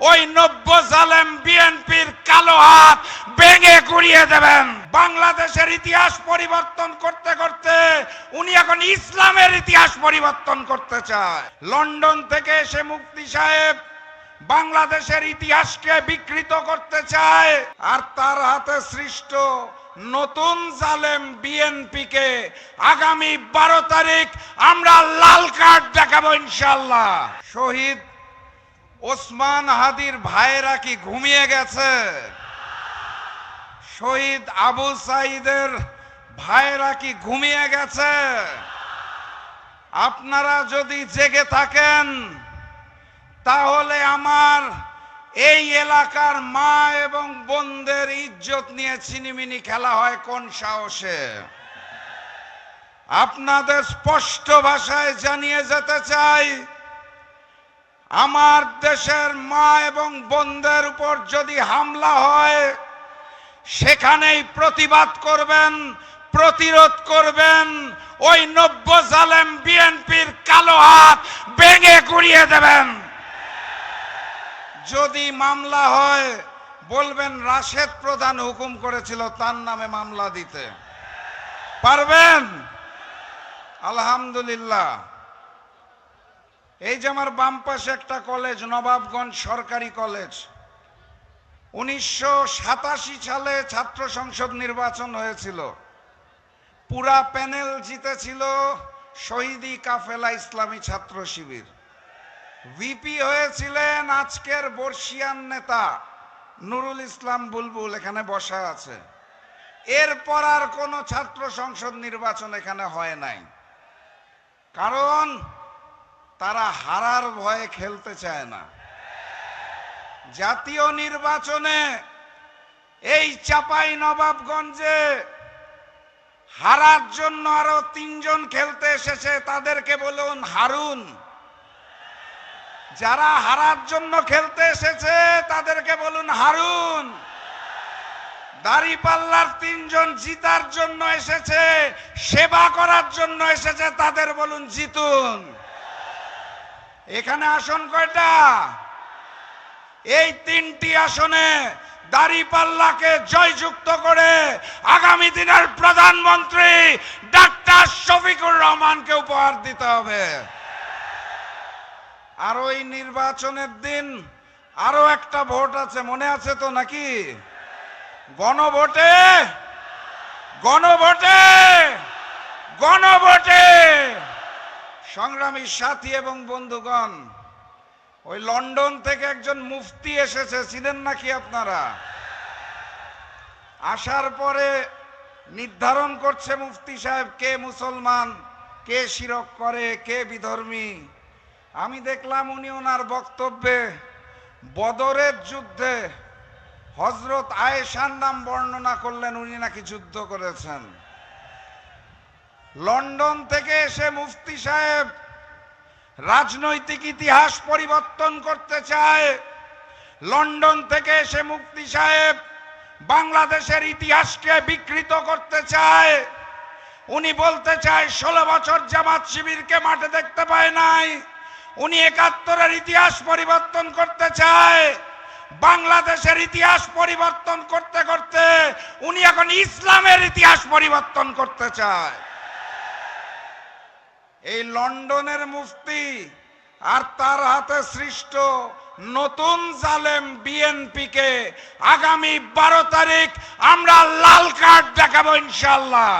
ওই নব্য জালেম বিএনপির কালো হাত ভেঙে গুড়িয়ে দেবেন। বাংলাদেশের ইতিহাস পরিবর্তন করতে করতে উনি এখন ইসলামের ইতিহাস পরিবর্তন করতে চায়। লন্ডন থেকে এসে মুফতি সাহেব বাংলাদেশের ইতিহাসকে বিকৃত করতে চায়, আর তার হাতে সৃষ্ট নতুন জালেম বিএনপিকে আগামী 12 তারিখ আমরা লাল কার্ড দেখাবো ইনশাআল্লাহ। শহীদ ওসমান হাদির ভাইরা কি ঘুমিয়ে গেছে? শহীদ আবু সাইদের ভাইরা কি ঘুমিয়ে গেছে? আপনারা যদি জেগে থাকেন তাহলে আমার এই এলাকার মা এবং বোনদের ইজ্জত নিয়ে ছিনিমিনি খেলা হয় কোন সাহসে? আপনাদের স্পষ্ট ভাষায় জানিয়ে যেতে চাই, আমার দেশের মা এবং বোনদের উপর যদি হামলা হয় সেখানেই প্রতিবাদ করবেন, প্রতিরোধ করবেন। ওই নব্য জালেম বিএনপির কালো হাত ভেঙে গুড়িয়ে দেবেন। যদি মামলা হয় বলবেন রাশেদ প্রধান হুকুম করেছিল তার নামে মামলা দিতে। পারবেন? আলহামদুলিল্লাহ। এই যে আমার বাম পাশে একটা কলেজ, নবাবগঞ্জ সরকারি কলেজ, 1987 সালে ছাত্র সংসদ নির্বাচন হয়েছিল। পুরা প্যানেল জিতেছিল শহীদি কাফেলা ইসলামী ছাত্র শিবির। ভিপি হয়েছিলেন আজকের বর্ষিয়ান নেতা নুরুল ইসলাম বুলবুল, এখানে বসা আছে। এরপর আর কোন ছাত্র সংসদ নির্বাচন এখানে হয় নাই, কারণ তারা হারার ভয়ে খেলতে চায় না। জাতীয় নির্বাচনে এই চাপাই নবাবগঞ্জে হারার জন্য আরো 3 জন খেলতে এসেছে, তাদেরকে বলুন হারুন। যারা হারার জন্য খেলতে এসেছে তাদেরকে বলুন হারুন। দাঁড়িপাল্লার 3 জন জিতার জন্য এসেছে, সেবা করার জন্য এসেছে, তাদের বলুন জিতুন। এখানে আসন কয়টা? এই 3টি আসনে দাঁড়িপাল্লাকে জয়যুক্ত করে আগামী দিনের প্রধানমন্ত্রী ডাক্তার শফিকুর রহমানকে উপহার দিতে হবে। আর ওই নির্বাচনের দিন আরো একটা ভোট আছে, মনে আছে তো নাকি? গণভোটে গণভোটে গণভোটে সংগ্রামী সাথী এবং বন্ধুগণ, ওই লন্ডন থেকে একজন মুফতি এসেছে, চিনেন নাকি আপনারা? আসার পরে নির্ধারণ করছে মুফতি সাহেব কে মুসলমান, কে শিরক করে, কে বিধর্মী। আমি দেখলাম উনি ওনার বক্তব্যে বদরের যুদ্ধে হযরত আয়েশার নাম বর্ণনা করলেন, উনি নাকি যুদ্ধ করেছেন। লন্ডন থেকে এসে মুফতি সাহেব রাজনৈতিক ইতিহাস পরিবর্তন করতে চায়। লন্ডন থেকে এসে মুফতি সাহেব বাংলাদেশের ইতিহাসকে বিকৃত করতে চায়। উনি বলতে চায় 16 বছর জামাত শিবিরকে মাঠে দেখতে পায় নাই। উনি 71-এর ইতিহাস পরিবর্তন করতে চায়। বাংলাদেশের ইতিহাস পরিবর্তন করতে করতে উনি এখন ইসলামের ইতিহাস পরিবর্তন করতে চায়। এই লন্ডনের মুফতি আর তার হাতে সৃষ্ট নতুন জালেম বিএনপিকে আগামী 12 তারিখ আমরা লাল কার্ড দেখাবো ইনশাআল্লাহ।